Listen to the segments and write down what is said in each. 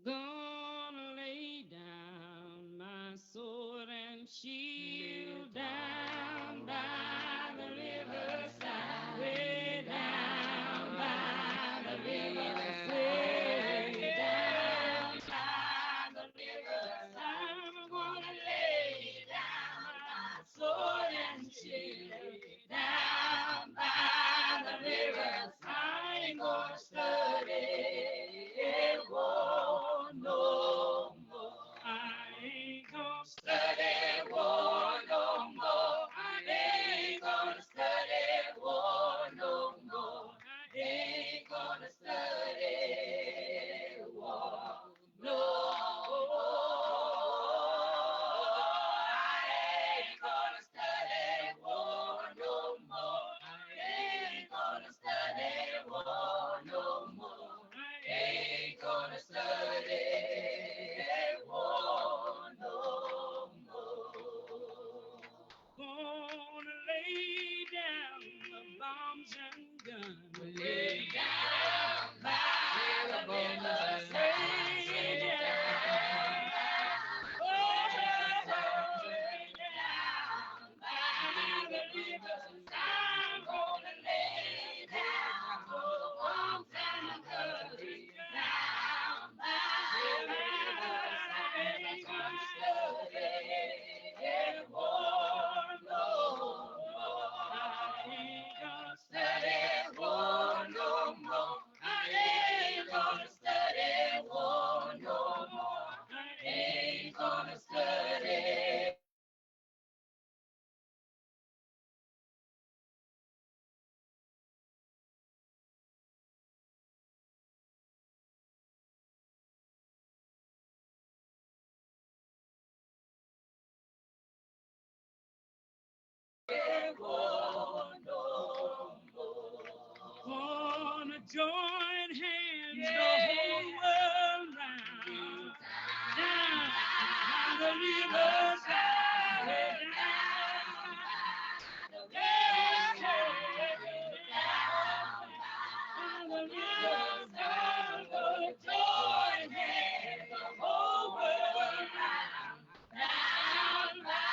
Gonna lay down my sword and shield down by the riverside, way down by the riverside, way down by the riverside. I'm gonna lay down my sword and shield down by the riverside. I ain't gonna study war no more. I ain't gonna study war no more. I ain't gonna study war no more. I ain't gonna study war no more. I ain't gonna study war no more. I ain't gonna study war no more. I ain't gonna study war no more. Gonna lay down the bombs and guns. Lay down by the bombs. Lay down. Oh, lay down by the rivers. I'm gonna lay down for the bombs and the guns. Down by the rivers. I ain't gonna study war no more. I ain't gonna study war no more. I ain't gonna study war no more. I ain't gonna study. War no more. Gonna join hands the whole world round. Down by the riverside. Down by the riverside. Gonna join hands the whole world round. Down by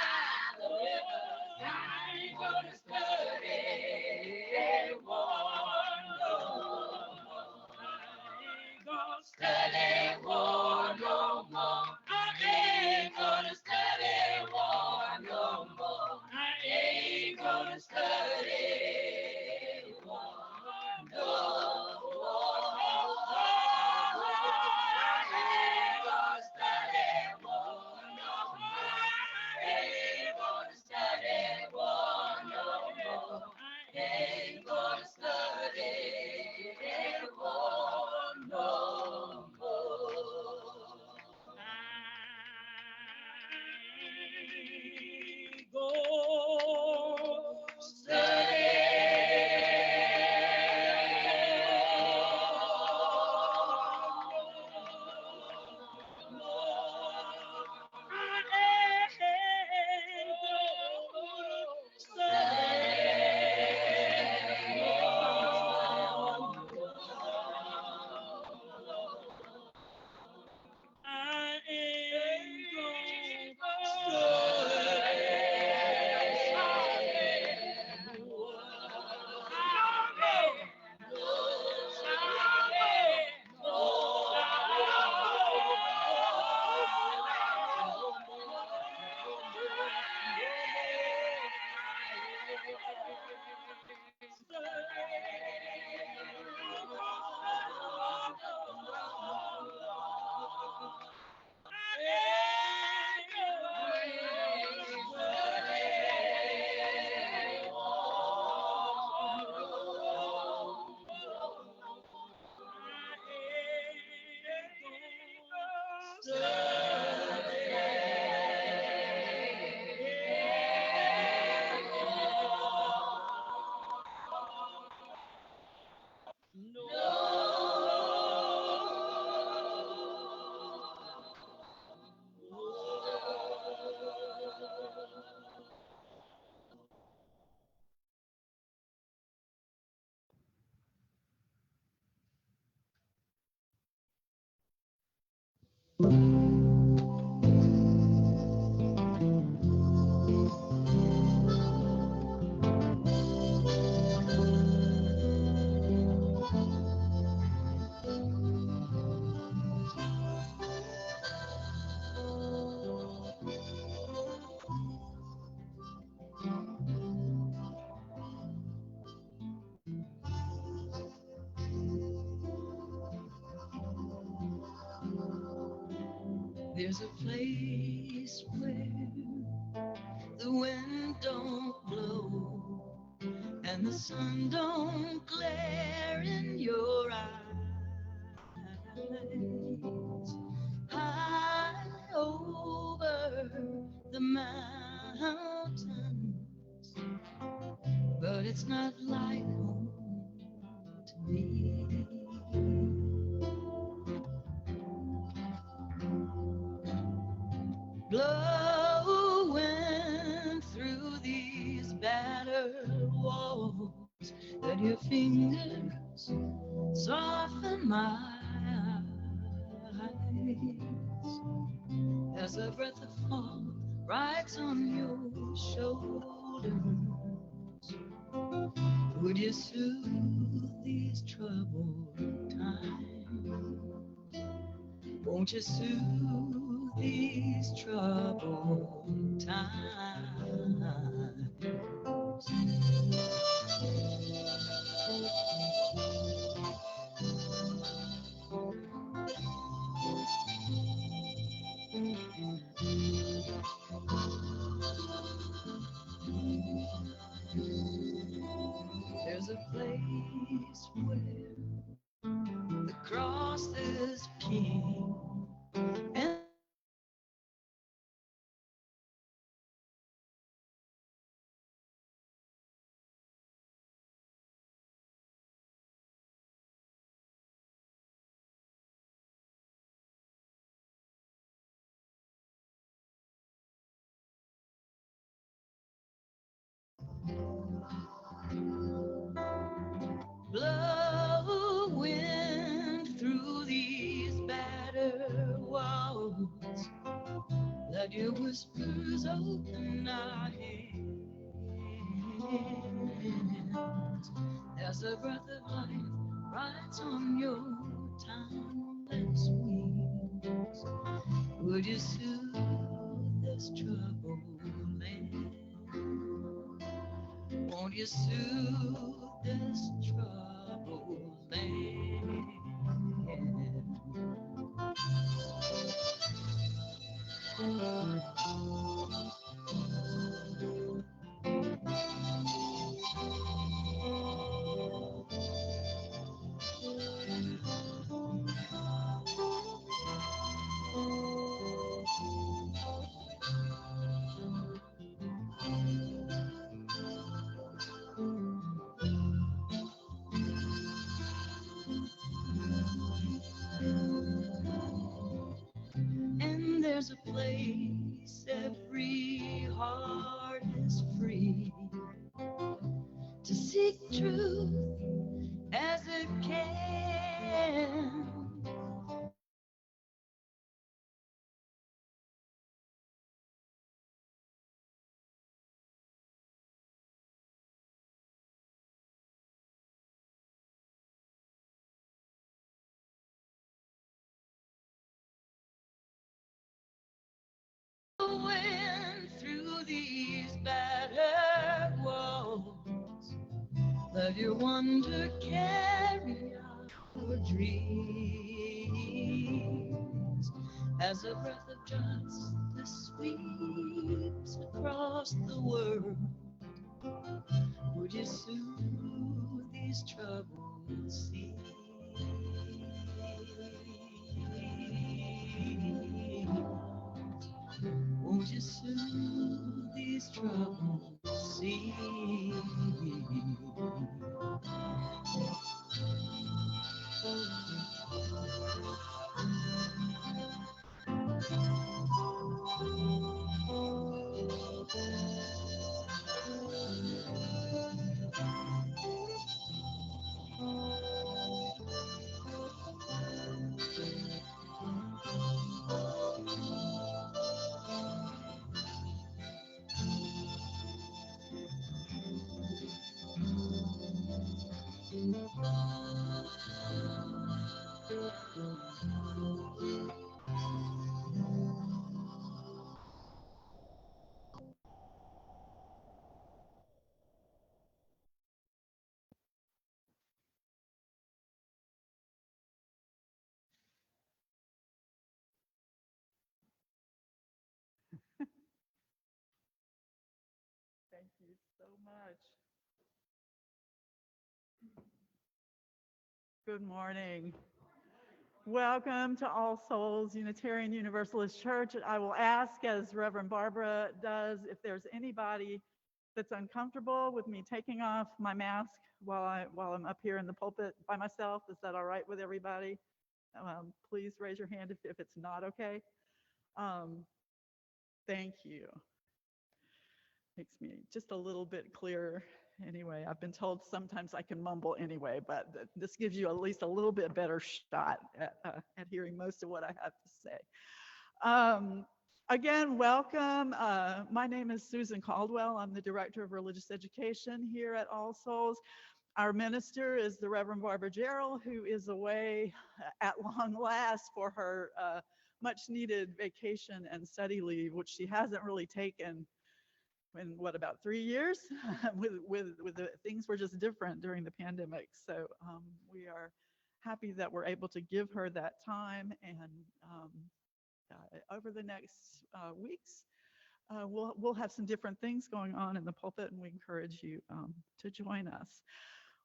There's a place where the wind don't blow and the sun don't glare in your eyes. High over the mountains, but it's not like home to me. Blowing through these battered walls, let your fingers soften my eyes as a breath of fall rides on your shoulders. Would you soothe these troubled times? Won't you soothe these troubled times? There's a place where the cross is king and blowing through these battered walls. Let your whispers open our hands as a breath of life rides on your timeless wings. Would you soothe this troubled land? Won't you soothe this troubled land? And there's a place every heart is free to seek truth as it can. Going through these battered walls, let your wonder carry out your dreams as a breath of justice sweeps across the world. Would you soothe these troubled seas? Won't you soothe these troubled seas? much. Good morning. Welcome to All Souls Unitarian Universalist Church. I will ask, as Reverend Barbara does, if there's anybody that's uncomfortable with me taking off my mask while I'm up here in the pulpit by myself. Is that all right with everybody? Please raise your hand if it's not okay. Thank you. Makes me just a little bit clearer. Anyway, I've been told sometimes I can mumble anyway, but this gives you at least a little bit better shot at hearing most of what I have to say. Again, welcome. My name is Susan Caldwell. I'm the Director of Religious Education here at All Souls. Our minister is the Reverend Barbara Gerald, who is away at long last for her much needed vacation and study leave, which she hasn't really taken in about 3 years. with the things were just different during the pandemic. So we are happy that we're able to give her that time, and over the next weeks we'll have some different things going on in the pulpit, and we encourage you to join us.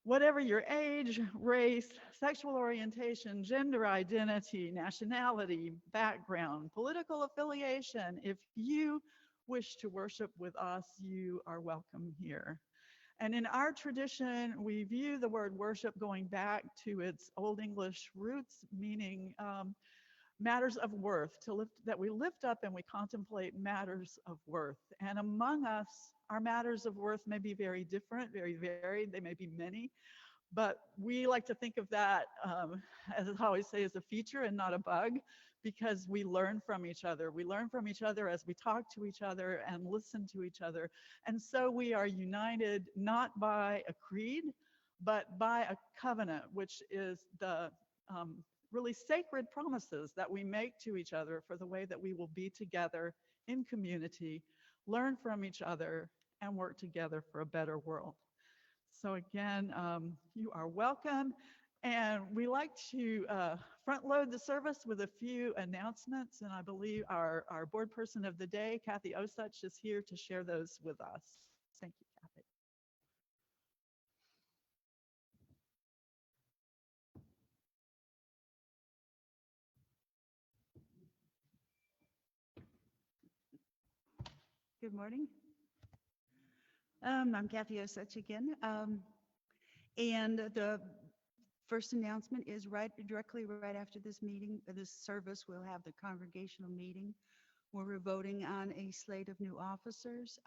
Whatever your age, race, sexual orientation, gender identity, nationality, background, political affiliation, if you wish to worship with us, you are welcome here. And in our tradition, we view the word worship going back to its Old English roots, meaning matters of worth, that we lift up and we contemplate matters of worth. And among us, our matters of worth may be very different, very varied. They may be many, but we like to think of that, as I always say, as a feature and not a bug, because we learn from each other. We learn from each other as we talk to each other and listen to each other. And so we are united not by a creed, but by a covenant, which is the really sacred promises that we make to each other for the way that we will be together in community, learn from each other, and work together for a better world. So again, you are welcome. And we like to front load the service with a few announcements, and I believe our board person of the day, Kathy Osuch, is here to share those with us. Thank you, Kathy. Good morning. I'm Kathy Osuch again. And the first announcement is directly right after this meeting, this service, we'll have the congregational meeting where we're voting on a slate of new officers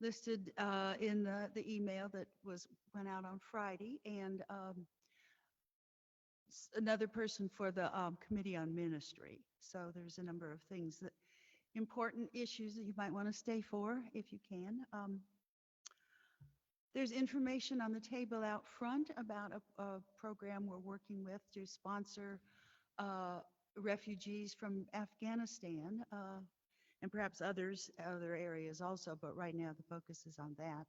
listed in the email that went out on Friday, and another person for the Committee on Ministry. So there's a number of things that important issues that you might want to stay for if you can. There's information on the table out front about a program we're working with to sponsor refugees from Afghanistan and perhaps other areas also, but right now the focus is on that.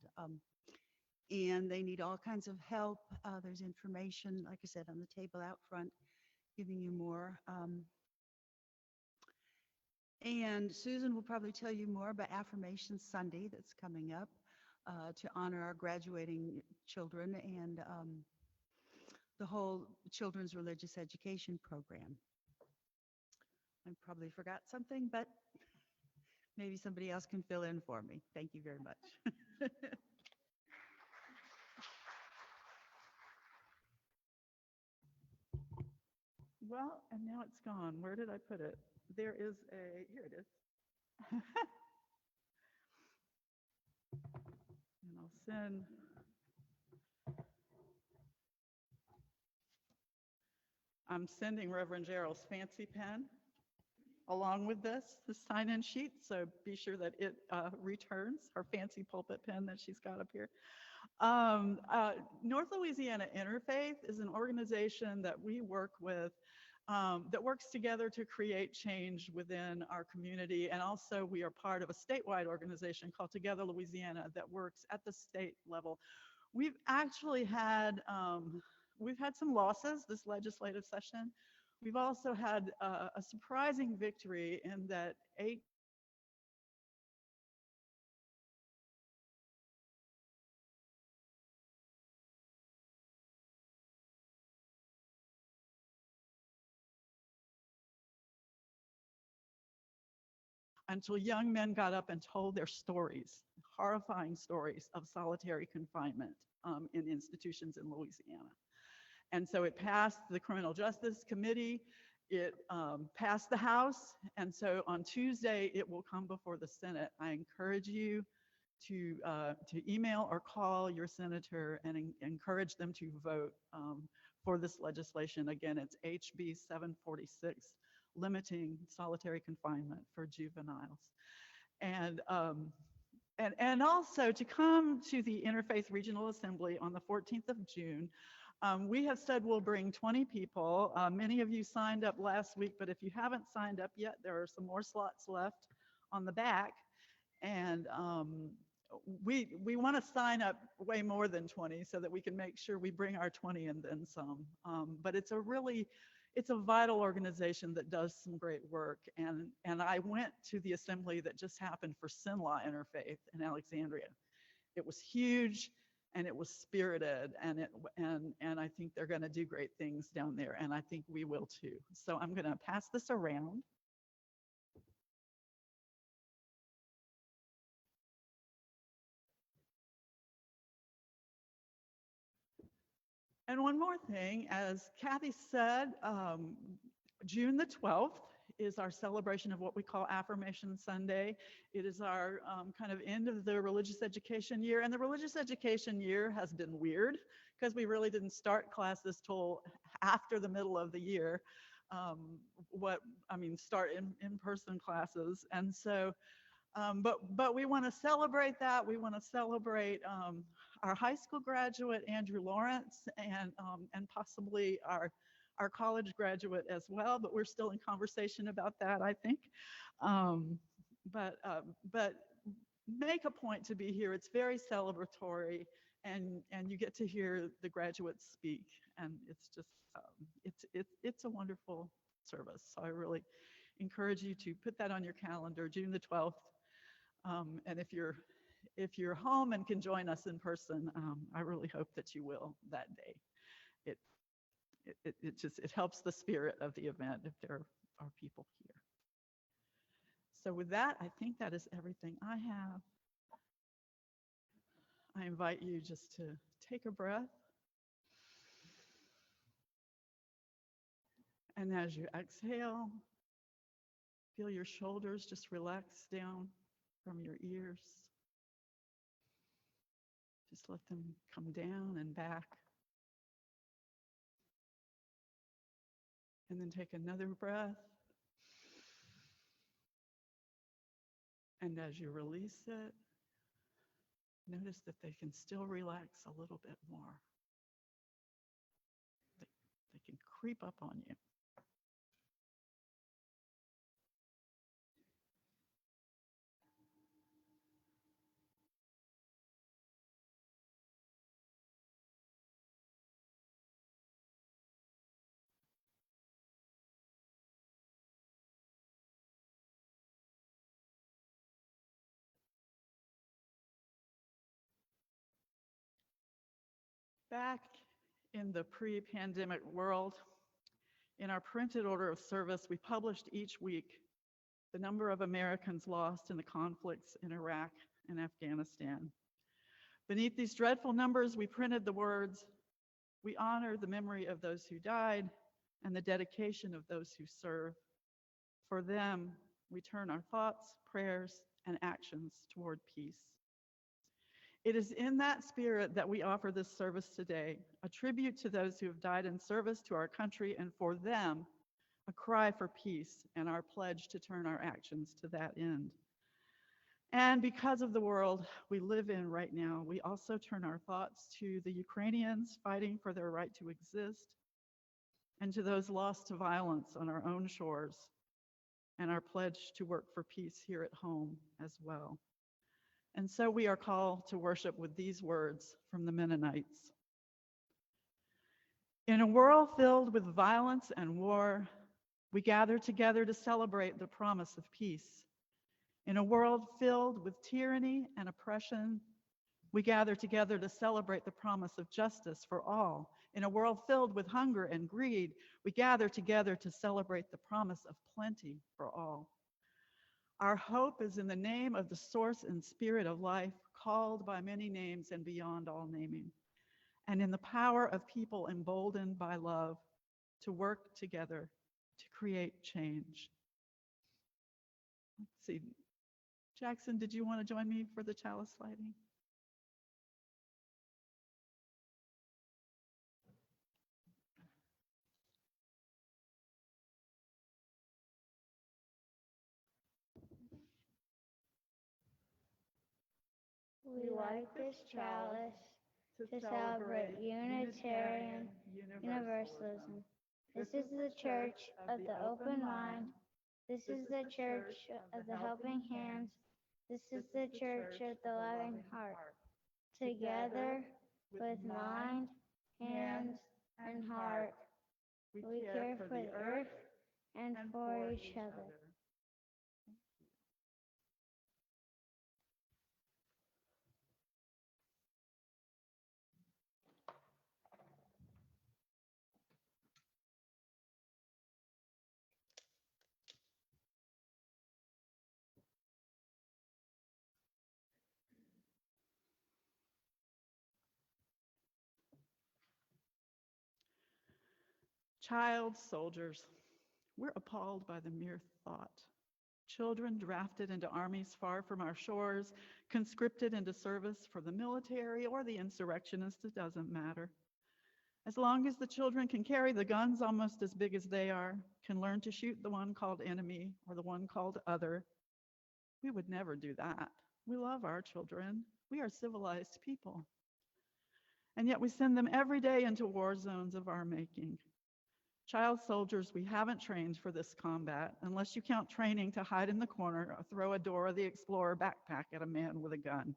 And they need all kinds of help. There's information, like I said, on the table out front, giving you more. And Susan will probably tell you more about Affirmation Sunday that's coming up to honor our graduating children and the whole children's religious education program. I probably forgot something, but maybe somebody else can fill in for me. Thank you very much. Well, and now it's gone. Where did I put it? There is here it is. And I'll send. I'm sending Reverend Gerald's fancy pen along with this sign-in sheet, so be sure that it returns her fancy pulpit pen that she's got up here. North Louisiana Interfaith is an organization that we work with that works together to create change within our community. And also we are part of a statewide organization called Together Louisiana that works at the state level. We've actually had, we've had some losses this legislative session. We've also had a surprising victory in that 8 until young men got up and told their stories, horrifying stories of solitary confinement in institutions in Louisiana. And so it passed the Criminal Justice Committee. It passed the House. And so on Tuesday, it will come before the Senate. I encourage you to email or call your senator and encourage them to vote for this legislation. Again, it's HB 746, limiting solitary confinement for juveniles. And also to come to the Interfaith Regional Assembly on the 14th of June. We have said we'll bring 20 people. Many of you signed up last week, but if you haven't signed up yet, there are some more slots left on the back. And we want to sign up way more than 20 so that we can make sure we bring our 20 and then some. But it's a vital organization that does some great work. And I went to the assembly that just happened for Sin Law Interfaith in Alexandria. It was huge and it was spirited, and I think they're going to do great things down there, and I think we will too. So I'm going to pass this around. And one more thing, as Kathy said, June the 12th is our celebration of what we call Affirmation Sunday. It is our kind of end of the religious education year. And the religious education year has been weird because we really didn't start classes till after the middle of the year. Start in-person classes. And so, but we want to celebrate that. We want to celebrate our high school graduate, Andrew Lawrence, and possibly our college graduate as well, but we're still in conversation about that, I think. But make a point to be here. It's very celebratory, and you get to hear the graduates speak, and it's just it's a wonderful service. So I really encourage you to put that on your calendar, June the 12th. And if you're home and can join us in person, I really hope that you will that day. It helps the spirit of the event if there are people here. So with that, I think that is everything I have. I invite you just to take a breath. And as you exhale, feel your shoulders just relax down from your ears. Just let them come down and back. And then take another breath. And as you release it, notice that they can still relax a little bit more. They can creep up on you. Back in the pre-pandemic world, in our printed order of service, we published each week the number of Americans lost in the conflicts in Iraq and Afghanistan. Beneath these dreadful numbers, we printed the words, "We honor the memory of those who died and the dedication of those who serve. For them, we turn our thoughts, prayers, and actions toward peace." It is in that spirit that we offer this service today, a tribute to those who have died in service to our country, and for them, a cry for peace and our pledge to turn our actions to that end. And because of the world we live in right now, we also turn our thoughts to the Ukrainians fighting for their right to exist, and to those lost to violence on our own shores, and our pledge to work for peace here at home as well. And so we are called to worship with these words from the Mennonites. In a world filled with violence and war, we gather together to celebrate the promise of peace. In a world filled with tyranny and oppression, we gather together to celebrate the promise of justice for all. In a world filled with hunger and greed, we gather together to celebrate the promise of plenty for all. Our hope is in the name of the source and spirit of life, called by many names and beyond all naming, and in the power of people emboldened by love to work together to create change. Let's see. Jackson, did you want to join me for the chalice lighting? We light this chalice to celebrate Unitarian Universalism. This is the church of the open mind. This is the church of the helping hands. This is the church of the loving heart. Together with mind, hands, and heart, we care for the earth and for each other. Child soldiers, we're appalled by the mere thought. Children drafted into armies far from our shores, conscripted into service for the military or the insurrectionists, it doesn't matter. As long as the children can carry the guns almost as big as they are, can learn to shoot the one called enemy or the one called other, we would never do that. We love our children. We are civilized people. And yet we send them every day into war zones of our making. Child soldiers, we haven't trained for this combat, unless you count training to hide in the corner or throw a Dora the Explorer backpack at a man with a gun.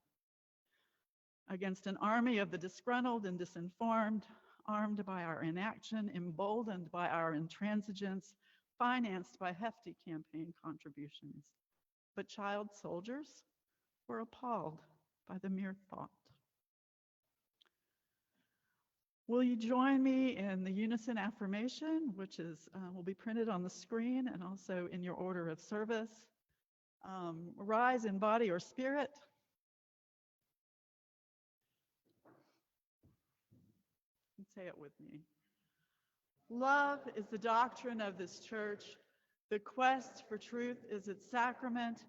Against an army of the disgruntled and disinformed, armed by our inaction, emboldened by our intransigence, financed by hefty campaign contributions. But child soldiers were appalled by the mere thought. Will you join me in the unison affirmation, which will be printed on the screen and also in your order of service? Rise in body or spirit. And say it with me. Love is the doctrine of this church. The quest for truth is its sacrament,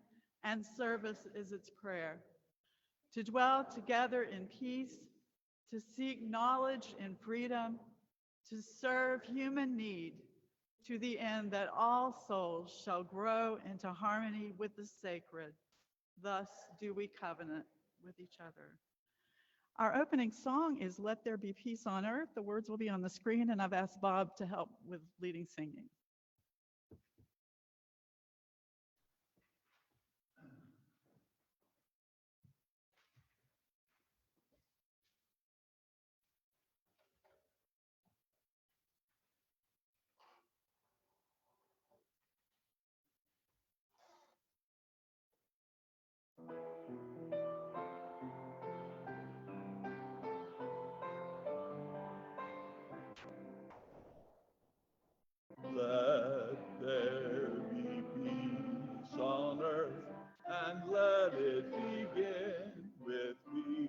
and service is its prayer. To dwell together in peace, to seek knowledge in freedom, to serve human need, to the end that all souls shall grow into harmony with the sacred. Thus do we covenant with each other. Our opening song is Let There Be Peace on Earth. The words will be on the screen, and I've asked Bob to help with leading singing. Let there be peace on earth, and let it begin with me.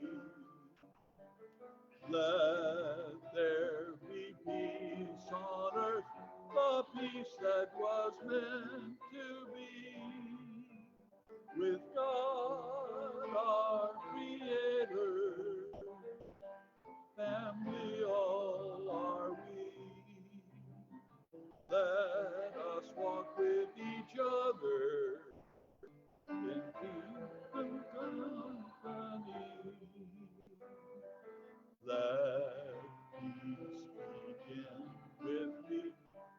Let there be peace on earth, the peace that was meant to be. With God our Creator, family all are we. Let us walk with each other in kingdom company. Let peace begin with me.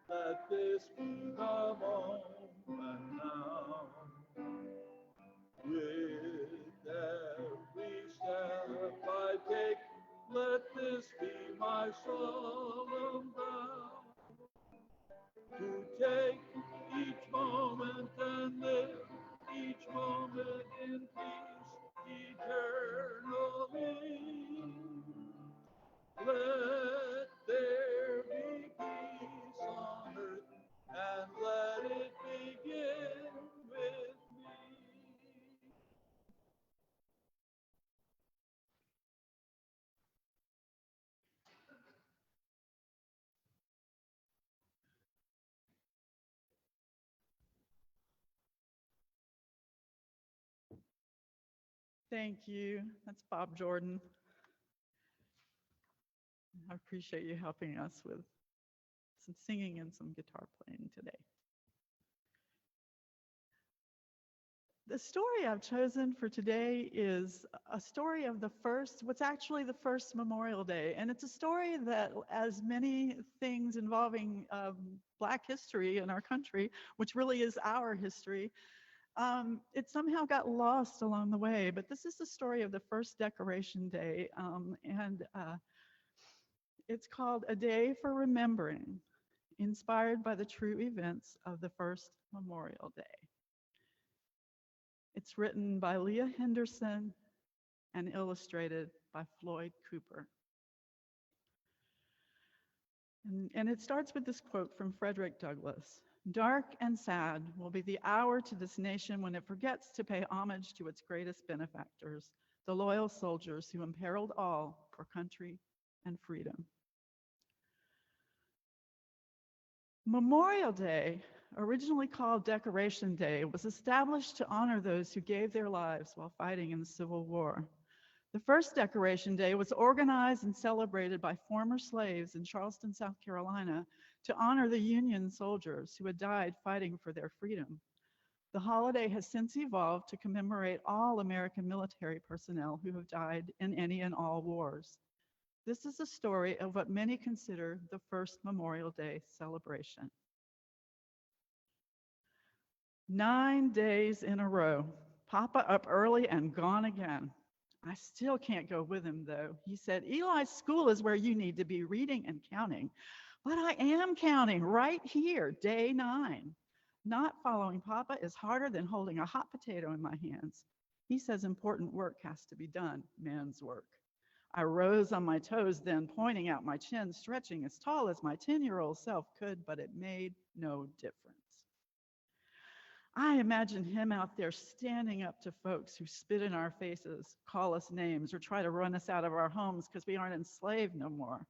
Let this be the moment now. With every step I take, let this be my solemn vow. To take each moment and live each moment in peace eternally. Let there be peace on earth, and let it begin with me. Thank you. That's Bob Jordan. I appreciate you helping us with some singing and some guitar playing today. The story I've chosen for today is a story of what's actually the first Memorial Day. And it's a story that, as many things involving Black history in our country, which really is our history, it somehow got lost along the way. But this is the story of the first Decoration Day. It's called A Day for Remembering, inspired by the true events of the first Memorial Day. It's written by Leah Henderson and illustrated by Floyd Cooper. And it starts with this quote from Frederick Douglass. "Dark and sad will be the hour to this nation when it forgets to pay homage to its greatest benefactors, the loyal soldiers who imperiled all for country and freedom." Memorial Day, originally called Decoration Day, was established to honor those who gave their lives while fighting in the Civil War. The first Decoration Day was organized and celebrated by former slaves in Charleston, South Carolina, to honor the Union soldiers who had died fighting for their freedom. The holiday has since evolved to commemorate all American military personnel who have died in any and all wars. This is a story of what many consider the first Memorial Day celebration. 9 days in a row, Papa up early and gone again. I still can't go with him, though. He said, "Eli, school is where you need to be reading and counting." But I am counting right here, day 9. Not following Papa is harder than holding a hot potato in my hands. He says important work has to be done, man's work. I rose on my toes then, pointing out my chin, stretching as tall as my 10-year-old self could, but it made no difference. I imagine him out there standing up to folks who spit in our faces, call us names, or try to run us out of our homes because we aren't enslaved no more.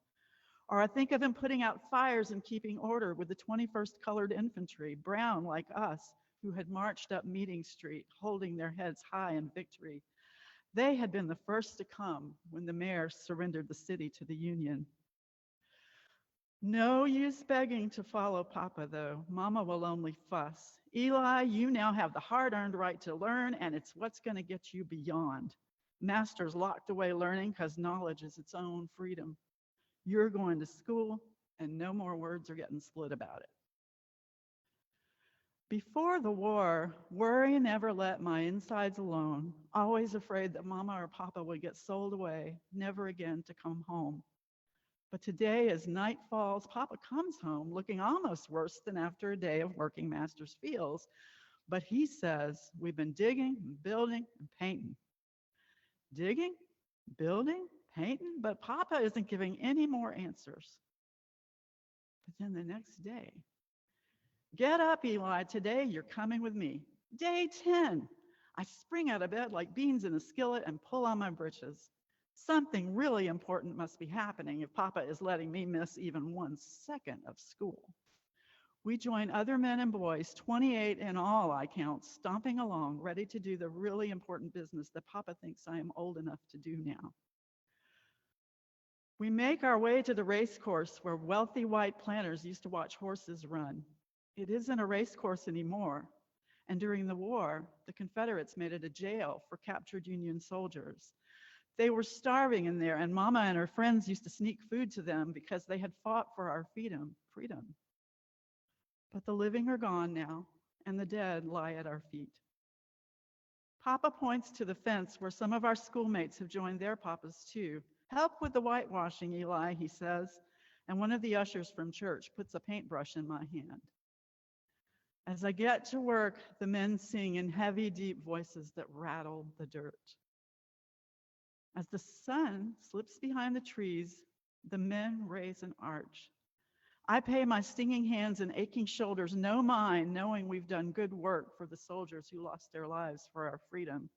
Or I think of him putting out fires and keeping order with the 21st Colored Infantry, brown like us, who had marched up Meeting Street, holding their heads high in victory. They had been the first to come when the mayor surrendered the city to the Union. No use begging to follow Papa, though. Mama will only fuss. Eli, you now have the hard-earned right to learn, and it's what's going to get you beyond. Master's locked away learning because knowledge is its own freedom. You're going to school, and no more words are getting split about it. Before the war, worry never let my insides alone, always afraid that Mama or Papa would get sold away, never again to come home. But today, as night falls, Papa comes home looking almost worse than after a day of working master's fields. But he says, we've been digging and building and painting. Digging, building, painting, but Papa isn't giving any more answers. But then the next day, get up, Eli, today you're coming with me. Day 10, I spring out of bed like beans in a skillet and pull on my breeches. Something really important must be happening if Papa is letting me miss even 1 second of school. We join other men and boys, 28 in all I count, stomping along, ready to do the really important business that Papa thinks I am old enough to do now. We make our way to the race course where wealthy white planters used to watch horses run. It isn't a race course anymore. And during the war, the Confederates made it a jail for captured Union soldiers. They were starving in there, and Mama and her friends used to sneak food to them because they had fought for our freedom. But the living are gone now, and the dead lie at our feet. Papa points to the fence where some of our schoolmates have joined their papas too. Help with the whitewashing, Eli, he says, and one of the ushers from church puts a paintbrush in my hand. As I get to work, the men sing in heavy, deep voices that rattle the dirt. As the sun slips behind the trees, the men raise an arch. I pay my stinging hands and aching shoulders no mind, knowing we've done good work for the soldiers who lost their lives for our freedom.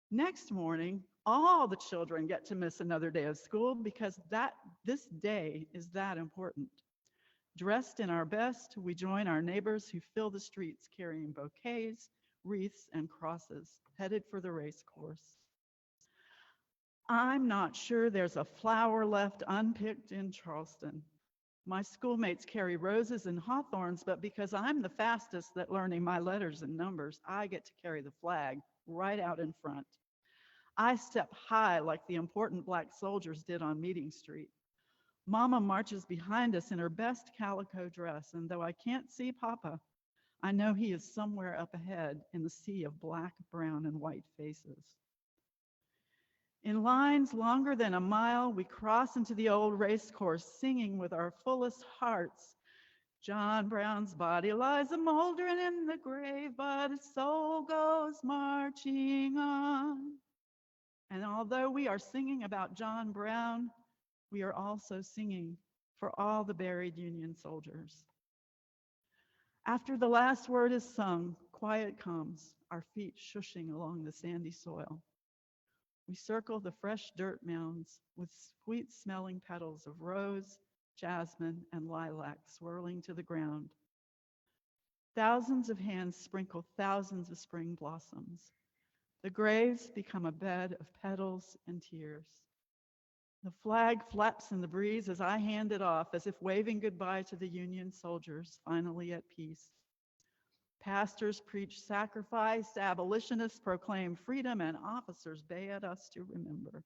Next morning, all the children get to miss another day of school because this day is that important. Dressed in our best, we join our neighbors who fill the streets carrying bouquets. wreaths, and crosses, headed for the race course. I'm not sure there's a flower left unpicked in Charleston. My schoolmates carry roses and hawthorns, but because I'm the fastest at learning my letters and numbers, I get to carry the flag right out in front. I step high like the important black soldiers did on Meeting Street. Mama marches behind us in her best calico dress, and though I can't see Papa, I know he is somewhere up ahead in the sea of black, brown, and white faces. In lines longer than a mile, we cross into the old race course, singing with our fullest hearts. John Brown's body lies a moldering in the grave, but his soul goes marching on. And although we are singing about John Brown, we are also singing for all the buried Union soldiers. After the last word is sung, quiet comes, our feet shushing along the sandy soil. We circle the fresh dirt mounds with sweet-smelling petals of rose, jasmine, and lilac swirling to the ground. Thousands of hands sprinkle thousands of spring blossoms. The graves become a bed of petals and tears. The flag flaps in the breeze as I hand it off, as if waving goodbye to the Union soldiers finally at peace. Pastors preach sacrifice, abolitionists proclaim freedom, and officers bay at us to remember.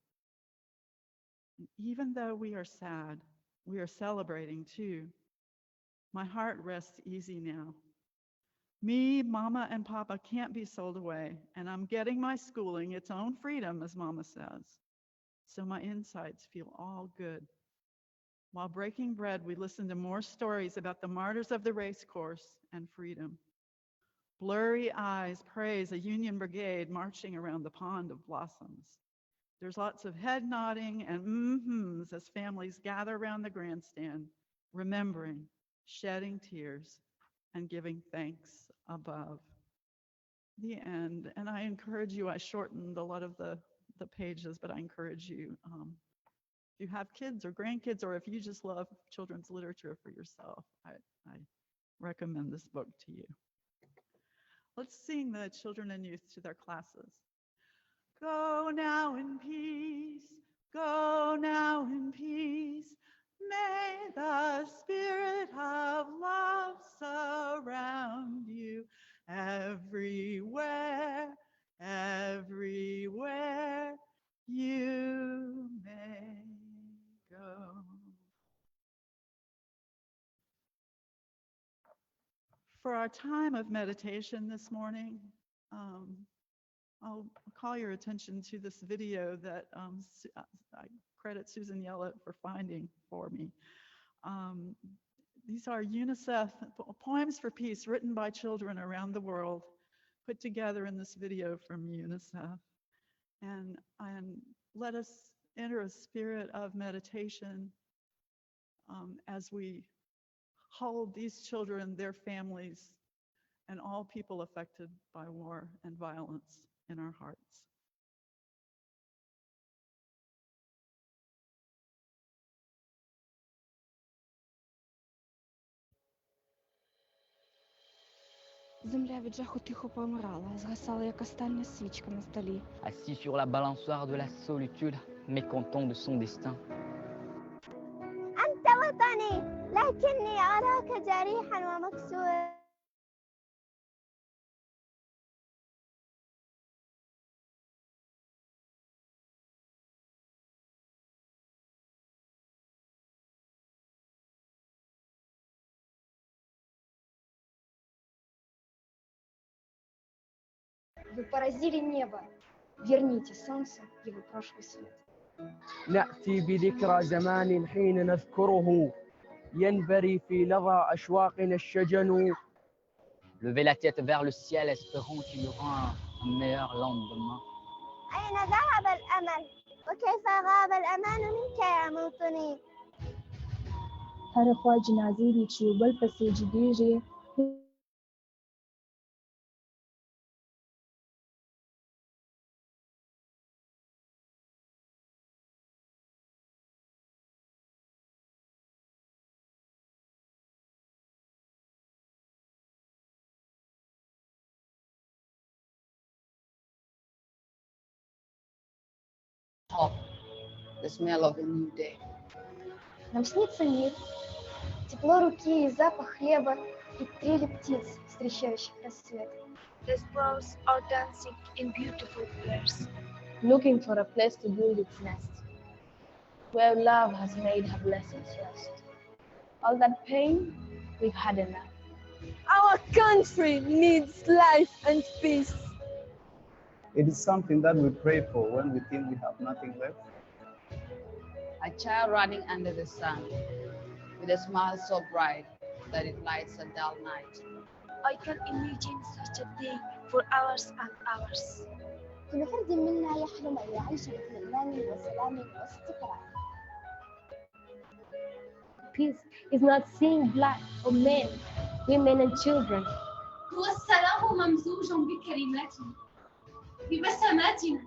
And even though we are sad, we are celebrating too. My heart rests easy now. Me, Mama, and Papa can't be sold away, and I'm getting my schooling its own freedom, as Mama says. So my insides feel all good. While breaking bread, we listen to more stories about the martyrs of the race course and freedom. Blurry eyes praise a Union brigade marching around the pond of blossoms. There's lots of head nodding and mm-hms as families gather around the grandstand, remembering, shedding tears, and giving thanks above. The end. And I encourage you, I shortened a lot of the pages, but I encourage you, if you have kids or grandkids, or if you just love children's literature for yourself, I recommend this book to you. Let's sing the children and youth to their classes. Go now in peace, go now in peace. May the spirit of love surround you everywhere, everywhere you may go. For our time of meditation this morning, I'll call your attention to this video that I credit Susan Yellett for finding for me. These are UNICEF Poems for Peace written by children around the world, put together in this video from UNICEF. And let us enter a spirit of meditation as we hold these children, their families, and all people affected by war and violence in our hearts. Земля від жаху тихо помирала, згасала, як остання свічка на столі. Assis sur la balançoire de la solitude, mécontent de son destin. أنت وطني لكني أراك جريحا ومكسورا. Вы поразили небо. Верните солнце его прошлый свет. نأتي بذكرى زمان حين نذكره ينبري في لظى أشواقنا الشجن. Lever la tête vers le ciel, espérant qu'il y aura un meilleur lendemain. أين ذهب الأمل وكيف غاب الأمان منك يا موطني. هر خوا جنازې دي چې یو بل پسې جګېږي hope, the smell of a new day. Нам снится мир, тепло руки и запах хлеба, и трели птиц, встречающих рассвет. The sparrows are dancing in beautiful pairs. Looking for a place to build its nest, where love has made her blessings rest. All that pain, we've had enough. Our country needs life and peace. It is something that we pray for when we think we have nothing left. A child running under the sun, with a smile so bright that it lights a dull night. I can imagine such a day for hours and hours. كل فرد منا يحلم أن يعيش باطمئنان وسلام واستقرار. Peace is not seeing black or men, women and children. هو السلام ممزوج بكلماتنا، ببسماتنا،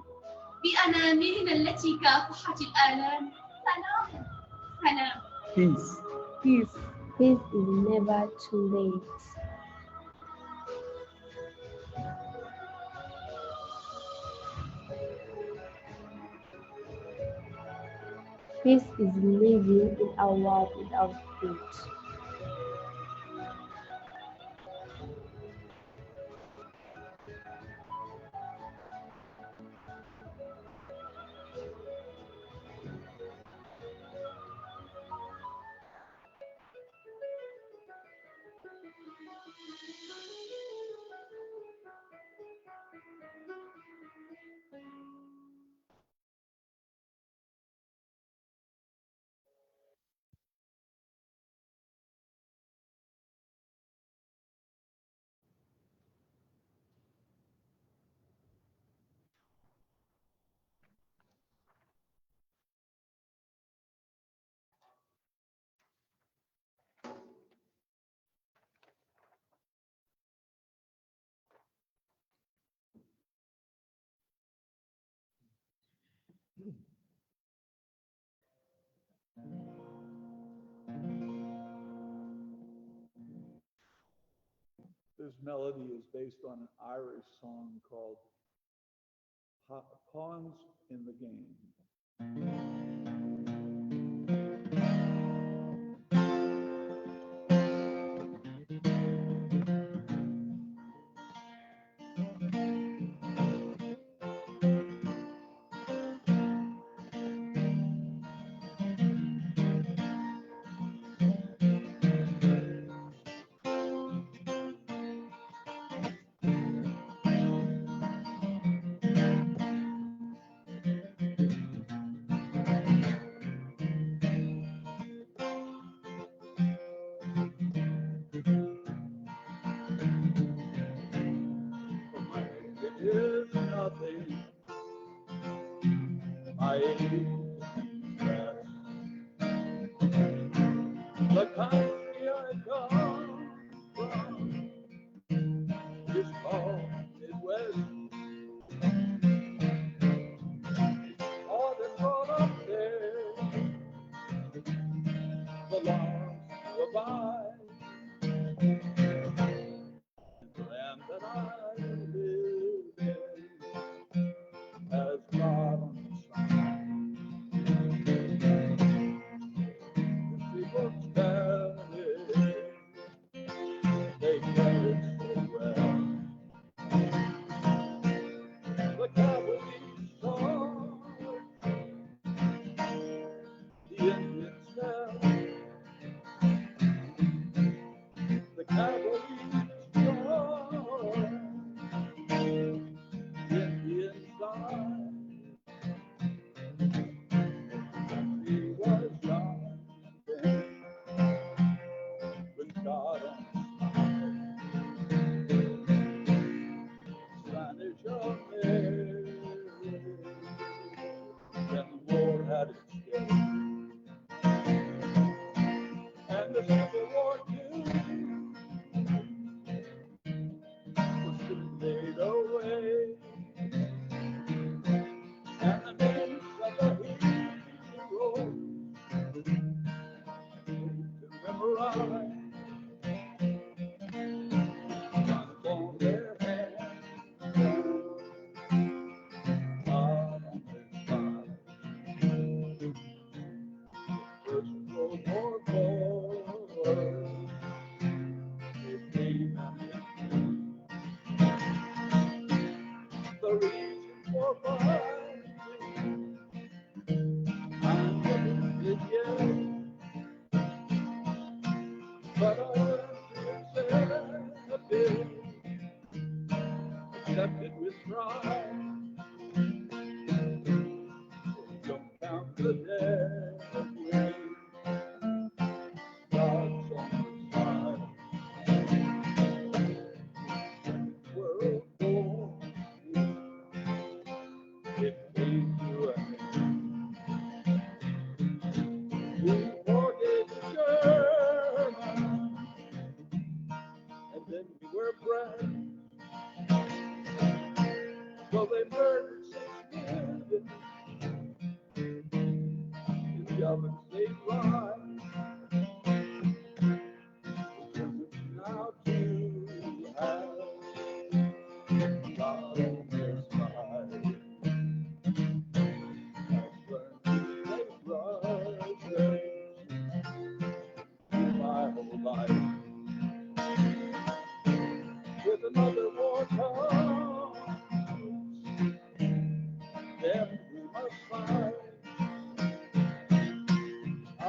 بأناملنا التي كافحت الآلام. سلام، سلام. Peace. Peace. Peace is never too late. Peace is living in our world without hate. This melody is based on an Irish song called Pawns in the Game. Is nothing. I hate that. The country I come from is called Midwest. All that brought up there belongs to a vine. The land that I live in has God on the sign. The people tell it, they tell it so well. The cavalry song, the Indians tell, the cavalry song, the Indians song. He was young then, when God on Spanish America, when the war had its day, and the Civil War too was soon laid away, and the names of the heroes to memorize on their hands. is right. Don't count the dead. God's on the side. World war, it came to an end. We forgave the Germans, and then we were bred. So they murdered 6 million in the oven state line. Now to have God on their side. I've learned to say brothers my whole life. With another war comes, then we must fight. I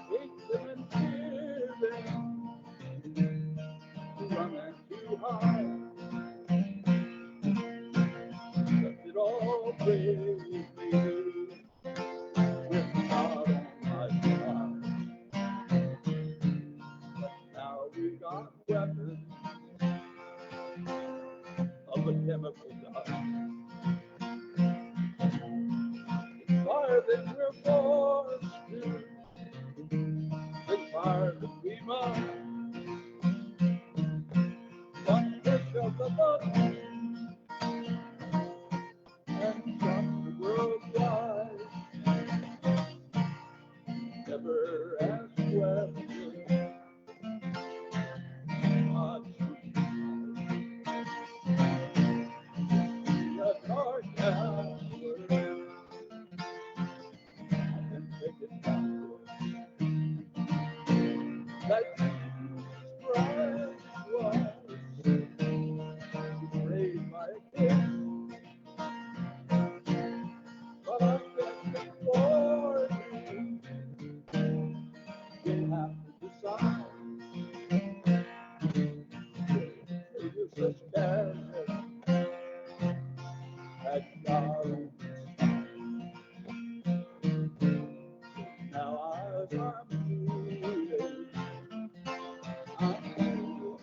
hate them and fear them, running too high. Left it all bravely with God on my side. Now we got weapons of a chemical dye. Fire that we're forced to, the fire that we must. One push of the button and from the worldwide. Never ask questions. Not the dark hour and take it backward. That Jesus Christ was raised by a king. But I'm just before you. You have to decide. It was a scandal that God on his side. Now as I'm feeling, I'm feeling.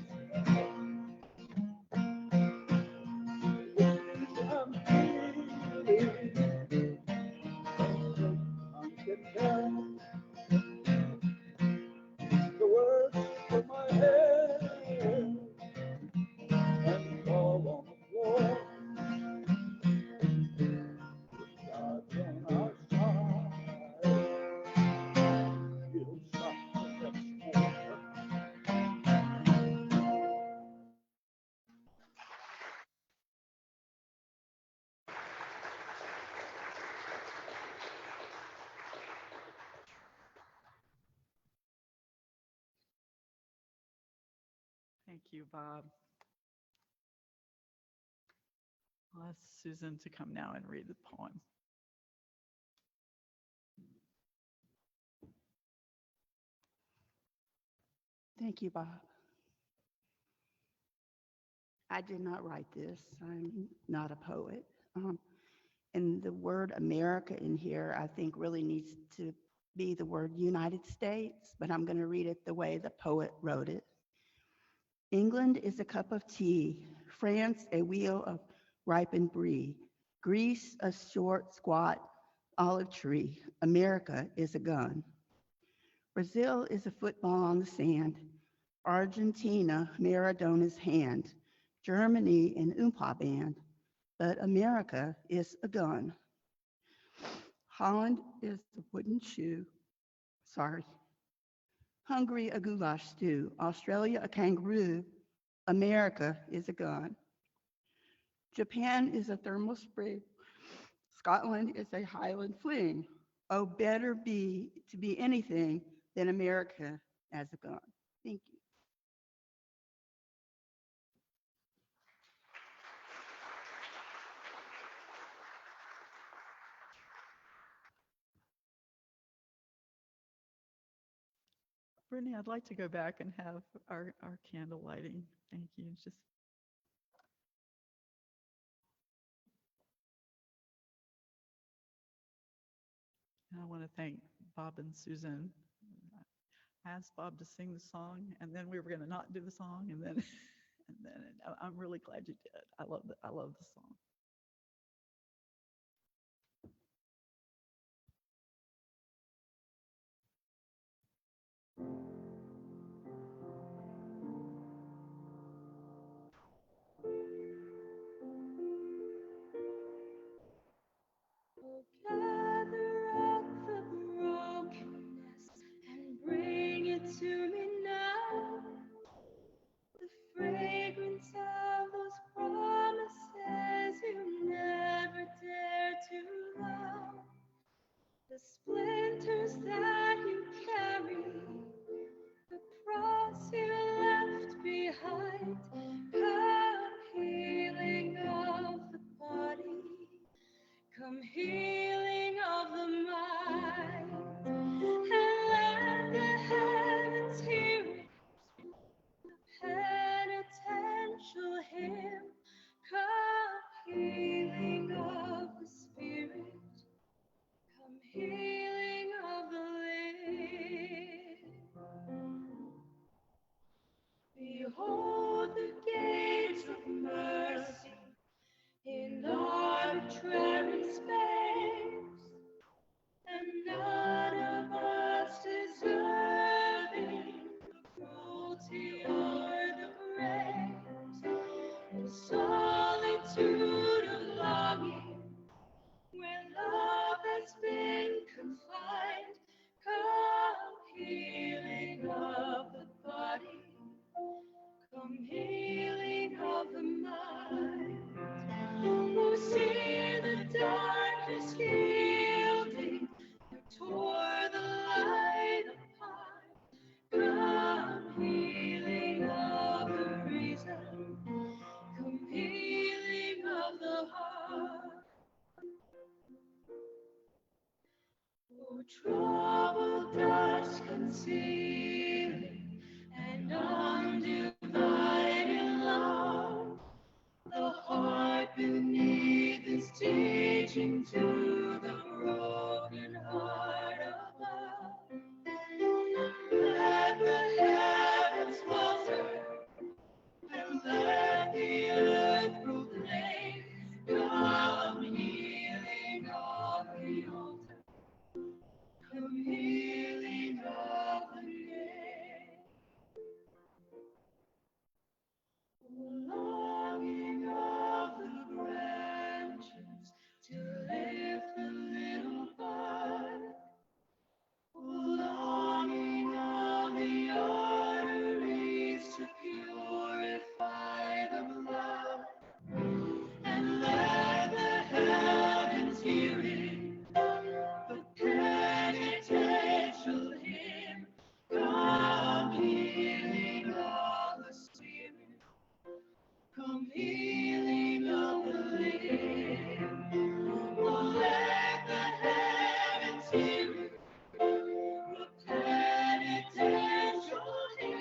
I'm content. The words in my head and fall on the floor. God's on our side. He'll stop the next war. Thank you, Bob. I'll ask Susan to come now and read the poem. Thank you, Bob. I did not write this. I'm not a poet. And the word America in here, I think, really needs to be the word United States, but I'm going to read it the way the poet wrote it. England is a cup of tea, France a wheel of ripened brie, Greece a short, squat olive tree, America is a gun. Brazil is a football on the sand, Argentina Maradona's hand, Germany an Oompa band, but America is a gun. Holland is a wooden shoe, Hungary a goulash stew, Australia a kangaroo, America is a gun. Japan is a thermal spray, Scotland is a Highland fling. Oh, better be to be anything than America as a gun. Thank you. Brittany, I'd like to go back and have our candle lighting. Thank you. Just I want to thank Bob and Susan. I asked Bob to sing the song, and then we were going to not do the song, and then, and then I'm really glad you did. I love the song. Gather up the brokenness and bring it to me now. The fragrance of those promises you never dared to love. The splinters that you carry, the cross you left behind. Come healing of the body. Come healing of the mind, and let the heavens hear it, the penitential hymn. Come healing of the spirit, come healing of the limb. Behold the gates of mercy in arbitrary space, and none of us deserving the cruelty or the grace. In solitude of longing, where love has been confined, come healing of the body, come healing of the mind. Oh, see the darkness yielding, you tore the light apart. Come healing of the reason, come healing of the heart. Oh, troubled dust concealing and undivided love, the heart beneath is teaching to the broken heart above. Let the heavens falter and let the earth proclaim. Come healing of the altar, come healing of the name. Longing of the branches to lift the little bud, longing of the arteries to purify the blood, and let the heavens hear it, the penitential hymn. Come healing of the spirit, come healing of the limb. Oh, let the heavens hear it, the penitential hymn.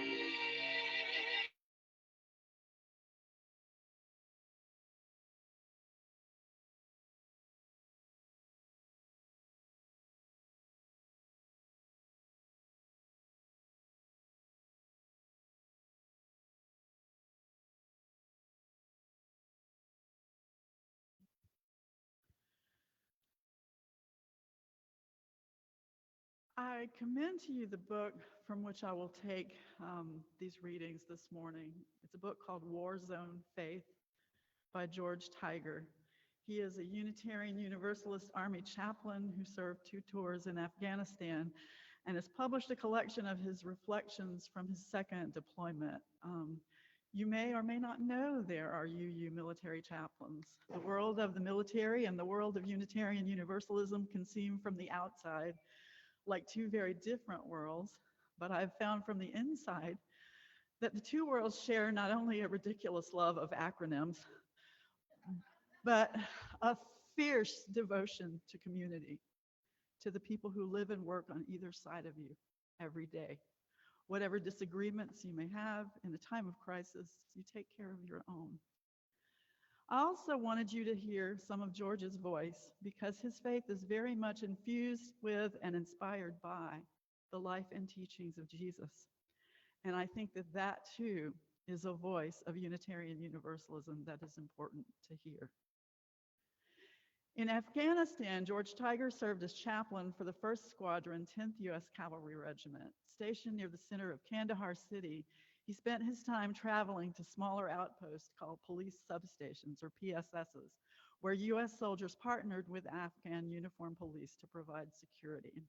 I commend to you the book from which I will take these readings this morning. It's a book called War Zone Faith by George Tiger. He is a Unitarian Universalist Army chaplain who served 2 tours in Afghanistan and has published a collection of his reflections from his second deployment. You may or may not know there are UU military chaplains. The world of the military and the world of Unitarian Universalism can seem from the outside like 2 very different worlds, but I've found from the inside that the 2 worlds share not only a ridiculous love of acronyms, but a fierce devotion to community, to the people who live and work on either side of you every day. Whatever disagreements you may have in a time of crisis, you take care of your own. I also wanted you to hear some of George's voice because his faith is very much infused with and inspired by the life and teachings of Jesus. And I think that that too is a voice of Unitarian Universalism that is important to hear. In Afghanistan, George Tiger served as chaplain for the 1st Squadron, 10th U.S. Cavalry Regiment. Stationed near the center of Kandahar City, he spent his time traveling to smaller outposts called police substations, or PSSs, where U.S. soldiers partnered with Afghan uniformed police to provide security.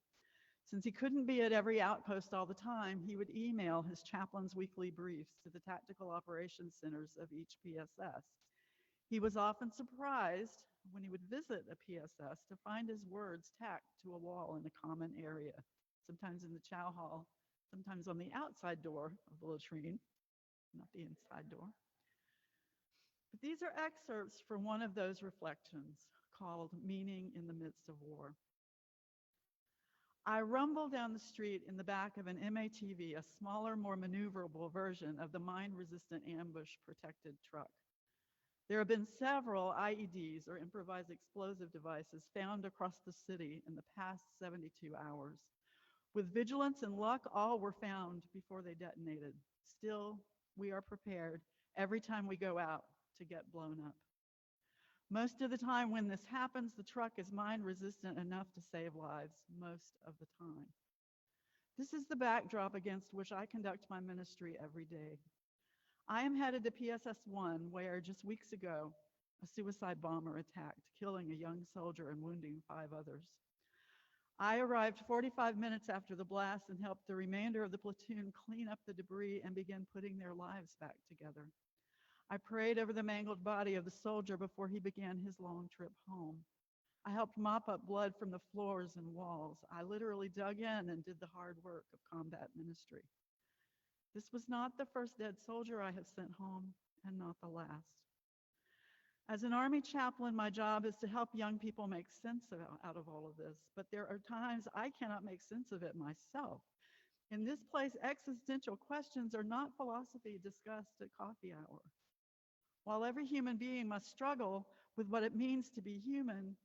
Since he couldn't be at every outpost all the time, he would email his chaplain's weekly briefs to the tactical operations centers of each PSS. He was often surprised when he would visit a PSS to find his words tacked to a wall in a common area, sometimes in the chow hall, sometimes on the outside door of the latrine, not the inside door. But these are excerpts from one of those reflections called Meaning in the Midst of War. I rumble down the street in the back of an MATV, a smaller, more maneuverable version of the mine-resistant ambush-protected truck. There have been several IEDs, or improvised explosive devices, found across the city in the past 72 hours. With vigilance and luck, all were found before they detonated. Still, we are prepared every time we go out to get blown up. Most of the time when this happens, the truck is mine resistant enough to save lives, most of the time. This is the backdrop against which I conduct my ministry every day. I am headed to PSS-1, where just weeks ago, a suicide bomber attacked, killing a young soldier and wounding 5 others. I arrived 45 minutes after the blast and helped the remainder of the platoon clean up the debris and begin putting their lives back together. I prayed over the mangled body of the soldier before he began his long trip home. I helped mop up blood from the floors and walls. I literally dug in and did the hard work of combat ministry. This was not the first dead soldier I have sent home, and not the last. As an Army chaplain, my job is to help young people make sense out of all of this, but there are times I cannot make sense of it myself. In this place, existential questions are not philosophy discussed at coffee hour. While every human being must struggle with what it means to be human,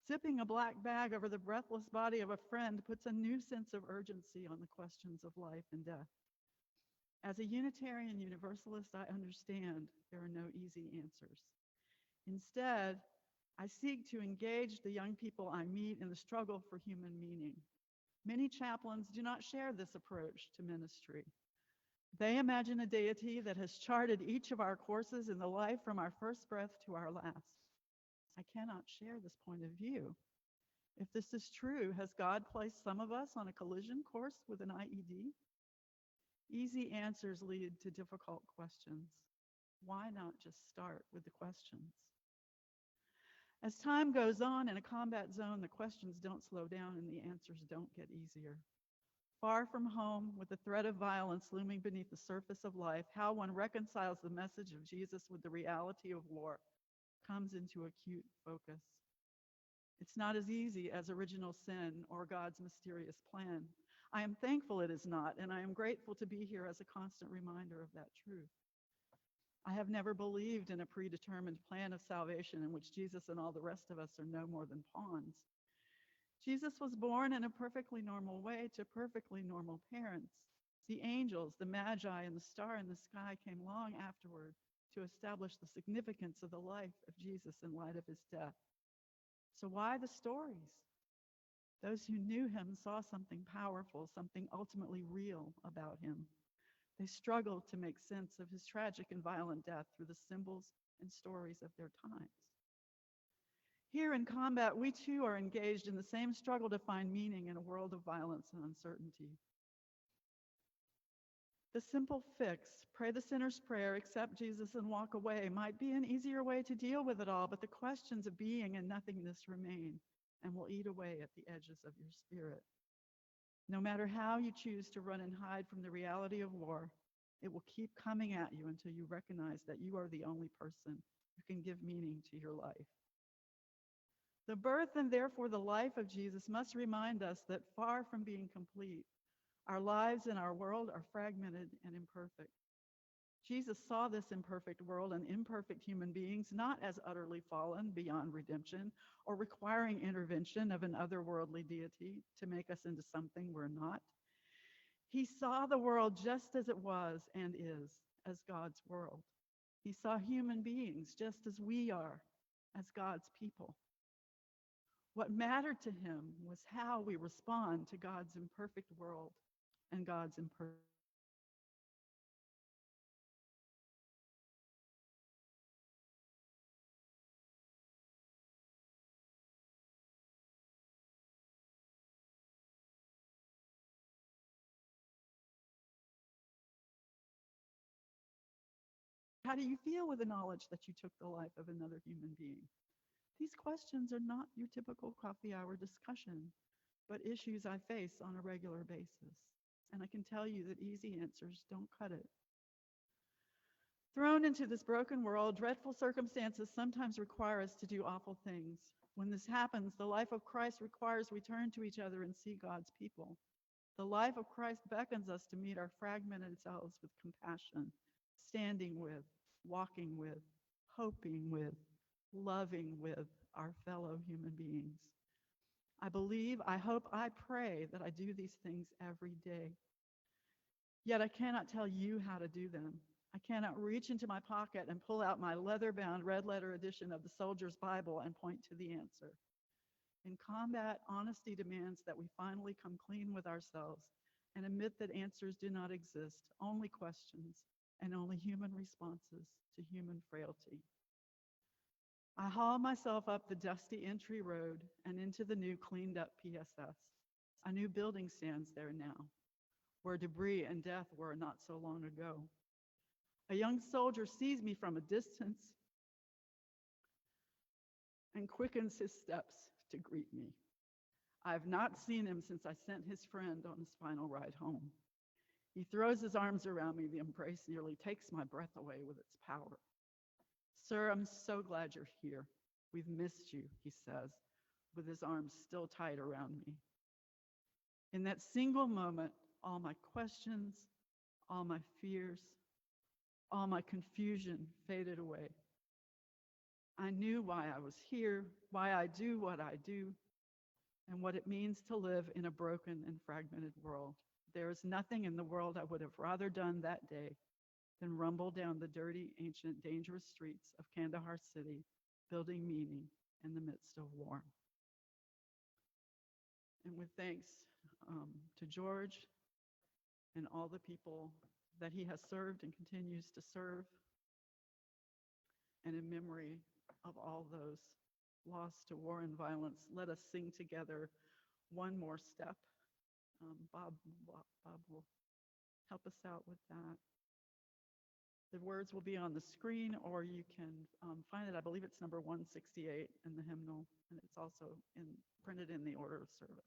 zipping a black bag over the breathless body of a friend puts a new sense of urgency on the questions of life and death. As a Unitarian Universalist, I understand there are no easy answers. Instead, I seek to engage the young people I meet in the struggle for human meaning. Many chaplains do not share this approach to ministry. They imagine a deity that has charted each of our courses in the life from our first breath to our last. I cannot share this point of view. If this is true, has God placed some of us on a collision course with an IED? Easy answers lead to difficult questions. Why not just start with the questions? As time goes on in a combat zone, the questions don't slow down and the answers don't get easier. Far from home, with the threat of violence looming beneath the surface of life, how one reconciles the message of Jesus with the reality of war comes into acute focus. It's not as easy as original sin or God's mysterious plan. I am thankful it is not, and I am grateful to be here as a constant reminder of that truth. I have never believed in a predetermined plan of salvation in which Jesus and all the rest of us are no more than pawns. Jesus was born in a perfectly normal way to perfectly normal parents. The angels, the magi, and the star in the sky came long afterward to establish the significance of the life of Jesus in light of his death. So why the stories? Those who knew him saw something powerful, something ultimately real about him. They struggled to make sense of his tragic and violent death through the symbols and stories of their times. Here in combat, we too are engaged in the same struggle to find meaning in a world of violence and uncertainty. The simple fix, pray the sinner's prayer, accept Jesus and walk away, might be an easier way to deal with it all, but the questions of being and nothingness remain and will eat away at the edges of your spirit. No matter how you choose to run and hide from the reality of war, it will keep coming at you until you recognize that you are the only person who can give meaning to your life. The birth and therefore the life of Jesus must remind us that far from being complete, our lives and our world are fragmented and imperfect. Jesus saw this imperfect world and imperfect human beings not as utterly fallen beyond redemption or requiring intervention of an otherworldly deity to make us into something we're not. He saw the world just as it was and is, as God's world. He saw human beings just as we are, as God's people. What mattered to him was how we respond to God's imperfect world and God's imperfect. How do you feel with the knowledge that you took the life of another human being? These questions are not your typical coffee hour discussion, but issues I face on a regular basis. And I can tell you that easy answers don't cut it. Thrown into this broken world, dreadful circumstances sometimes require us to do awful things. When this happens, the life of Christ requires we turn to each other and see God's people. The life of Christ beckons us to meet our fragmented selves with compassion, standing with, walking with, hoping with, loving with our fellow human beings. I believe, I hope, I pray that I do these things every day. Yet I cannot tell you how to do them. I cannot reach into my pocket and pull out my leather-bound red letter edition of the Soldier's Bible and point to the answer. In combat, honesty demands that we finally come clean with ourselves and admit that answers do not exist, only questions and only human responses to human frailty. I haul myself up the dusty entry road and into the new cleaned up PSS. A new building stands there now, where debris and death were not so long ago. A young soldier sees me from a distance and quickens his steps to greet me. I have not seen him since I sent his friend on his final ride home. He throws his arms around me. The embrace nearly takes my breath away with its power. Sir, I'm so glad you're here. We've missed you, he says, with his arms still tight around me. In that single moment, all my questions, all my fears, all my confusion faded away. I knew why I was here, why I do what I do, and what it means to live in a broken and fragmented world. There is nothing in the world I would have rather done that day than rumble down the dirty, ancient, dangerous streets of Kandahar City, building meaning in the midst of war. And with thanks to George and all the people that he has served and continues to serve, and in memory of all those lost to war and violence, let us sing together one more step. Bob will help us out with that. The words will be on the screen, or you can find it. I believe it's number 168 in the hymnal, and it's also printed in the order of service.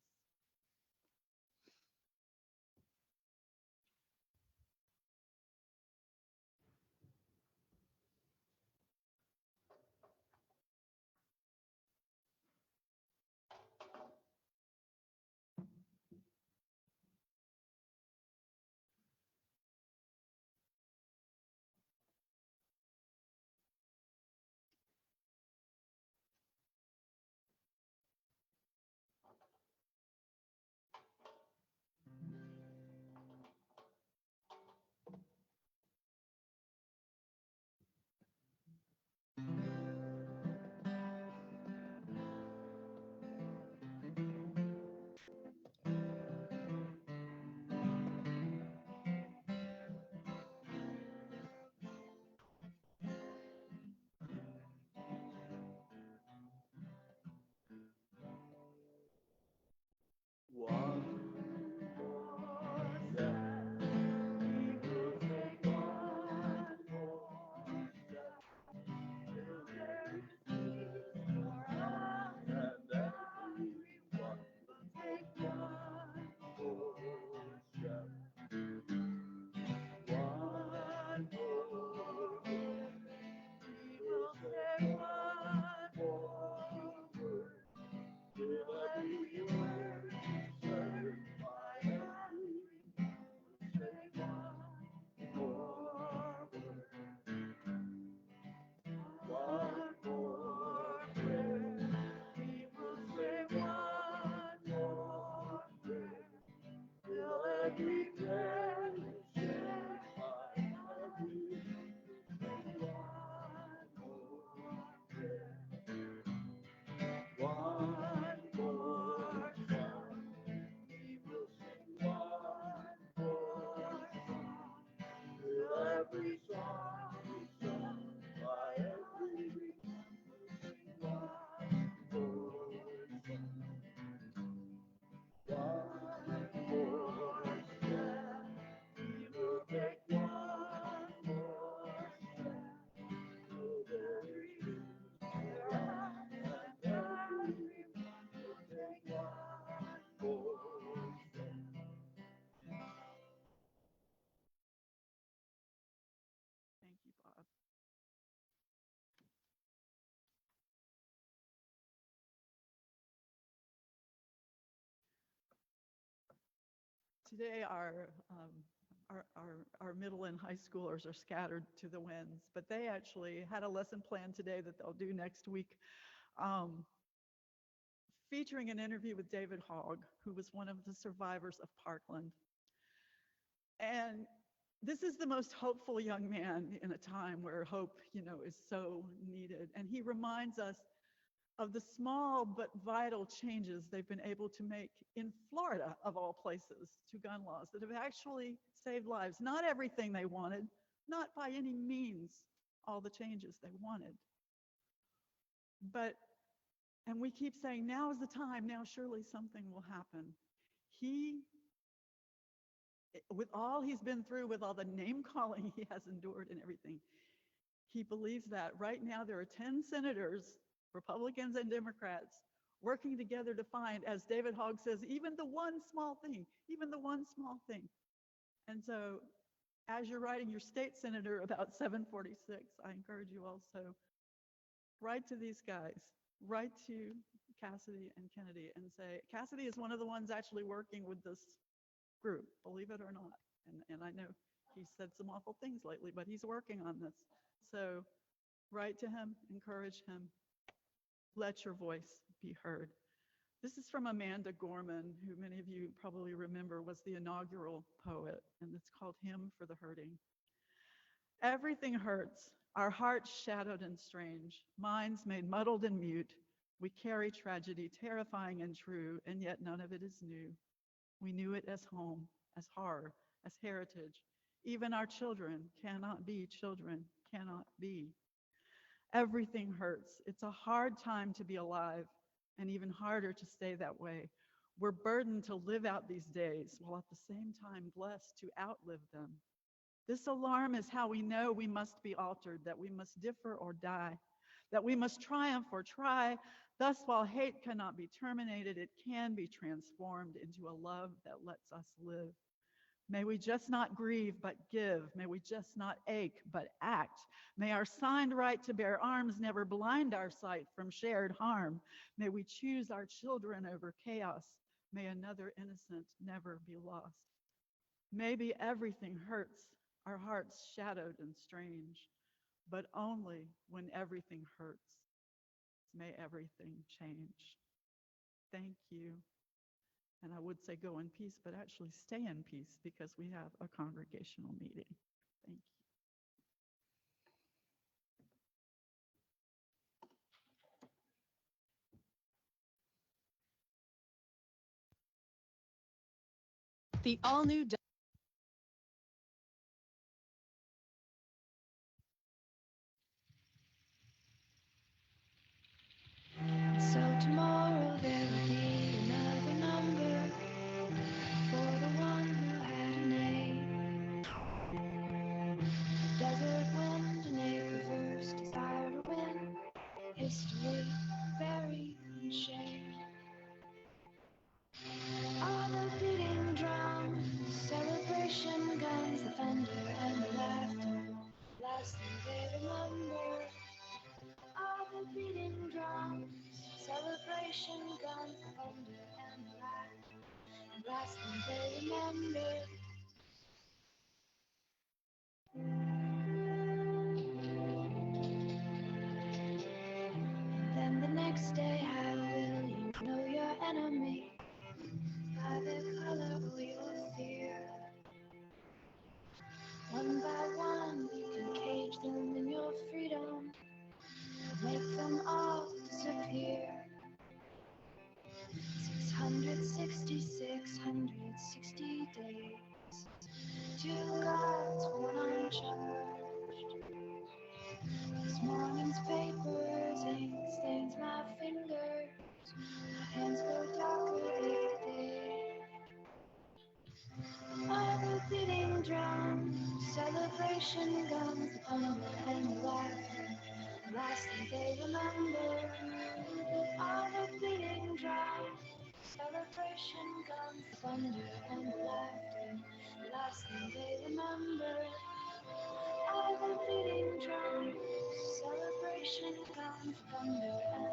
Today, our middle and high schoolers are scattered to the winds, but they actually had a lesson plan today that they'll do next week, featuring an interview with David Hogg, who was one of the survivors of Parkland. And this is the most hopeful young man in a time where hope, is so needed. And he reminds us of the small but vital changes they've been able to make in Florida, of all places, to gun laws that have actually saved lives. Not everything they wanted, not by any means all the changes they wanted. And we keep saying, now is the time, now surely something will happen. He, with all he's been through, with all the name calling he has endured and everything, he believes that right now there are 10 senators, Republicans and Democrats, working together to find, as David Hogg says, even the one small thing, even the one small thing. And so as you're writing your state senator about 746, I encourage you also, write to these guys, write to Cassidy and Kennedy and say, Cassidy is one of the ones actually working with this group, believe it or not. And I know he's said some awful things lately, but he's working on this. So write to him, encourage him, let your voice be heard. This is from Amanda Gorman, who many of you probably remember was the inaugural poet, and it's called Hymn for the Hurting. Everything hurts, our hearts shadowed and strange, minds made muddled and mute. We carry tragedy, terrifying and true, and yet none of it is new. We knew it as home, as horror, as heritage. Even our children cannot be children, cannot be. Everything hurts. It's a hard time to be alive, and even harder to stay that way. We're burdened to live out these days, while at the same time blessed to outlive them. This alarm is how we know we must be altered, that we must differ or die, that we must triumph or try. Thus, while hate cannot be terminated, it can be transformed into a love that lets us live. May we just not grieve, but give. May we just not ache, but act. May our signed right to bear arms never blind our sight from shared harm. May we choose our children over chaos. May another innocent never be lost. Maybe everything hurts, our hearts shadowed and strange, but only when everything hurts, may everything change. Thank you. And I would say go in peace, but actually stay in peace, because we have a congregational meeting. Thank you. The all-new So tomorrow there will be another number for the one who had a name. A desert wind, an April verse, desire to win. History buried in shame. All the beating drums, celebration guns, the thunder and the laughter. Last thing they remember. All the beating drums, celebration guns, the thunder and the laughter. And last thing they remember. Then the next day, how will you know your enemy? By the color of your fear. One by one, you can cage them in your freedom, make them all disappear. 660 days, two gods, one uncharged. This morning's papers, ink stains my fingers, my hands go darker every day. All the beating drums, celebration guns, the thunder and the laughter, the last thing they remember. All the beating drums, celebration guns, the thunder and the laughter, the last thing they remember. All the beating drums, celebration guns, the thunder and